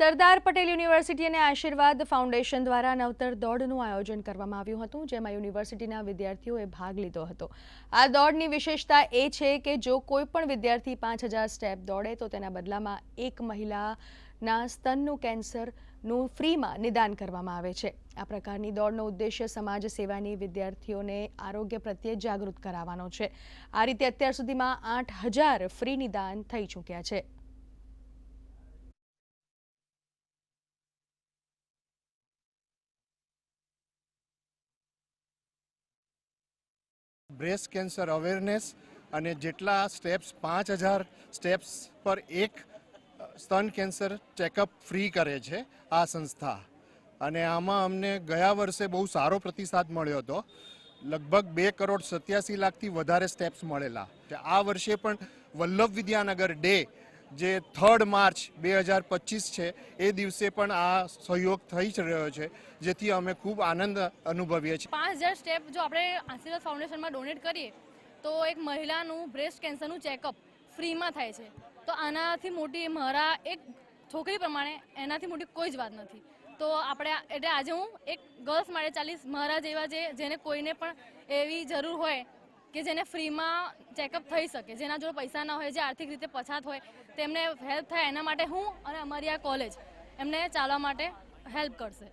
Sardar Patel university અને આશીર્વાદ foundation દ્વારા નવતર દોડનું આયોજન કરવામાં આવ્યું હતું, જેમાં યુનિવર્સિટીના વિદ્યાર્થીઓએ ભાગ લીધો હતો। આ દોડની વિશેષતા એ છે કે જો કોઈ પણ વિદ્યાર્થી 5000 સ્ટેપ દોડે તો તેના બદલામાં એક મહિલાના સ્તનનું કેન્સરનું ફ્રીમાં નિદાન કરવામાં આવે છે। આ પ્રકારની દોડનો ઉદ્દેશ્ય સમાજ સેવાની વિદ્યાર્થીઓને આરોગ્ય પ્રત્યે જાગૃત કરાવવાનો છે। આ રીતે અત્યાર સુધીમાં 8000 ફ્રી નિદાન થઈ ચૂક્યા છે। બ્રેસ્ટ કેન્સર અવેરનેસ અને જેટલા સ્ટેપ્સ 5000 સ્ટેપ્સ પર એક સ્તન કેન્સર ચેકઅપ ફ્રી કરે છે આ સંસ્થા। અને આમાં અમને ગયા વર્ષે બહુ સારો પ્રતિસાદ મળ્યો હતો। લગભગ 2,87,00,000થી વધારે સ્ટેપ્સ મળેલા। આ વર્ષે પણ વલ્લભ વિદ્યાનગર ડે જે 3 માર્ચ 2025 છે એ દિવસે પણ આ સહયોગ થઈ રહ્યો છે, જેથી અમે ખૂબ આનંદ અનુભવીએ છીએ। 5000 સ્ટેપ જો આપણે આશીર્વાદ ફાઉન્ડેશનમાં ડોનેટ કરીએ તો એક મહિલાનું બ્રેસ્ટ કેન્સરનું ચેકઅપ ફ્રીમાં થાય છે। તો આનાથી મોટી મારા એક છોકરી પ્રમાણે એનાથી મોટી કોઈ જ વાત નથી। તો આપણે એટલે આજે હું એક ગર્લ્સ માટે ચાલીસ મારા જેવા જેને કોઈને પણ એવી જરૂર હોય કે જેને ફ્રીમાં ચેકઅપ થઈ શકે, જેના જોડે પૈસા ના હોય, જે આર્થિક રીતે પછાત હોય, તેમને હેલ્પ થાય, એના માટે હું અને અમારી આ કોલેજ એમને ચાલવા માટે હેલ્પ કરશે।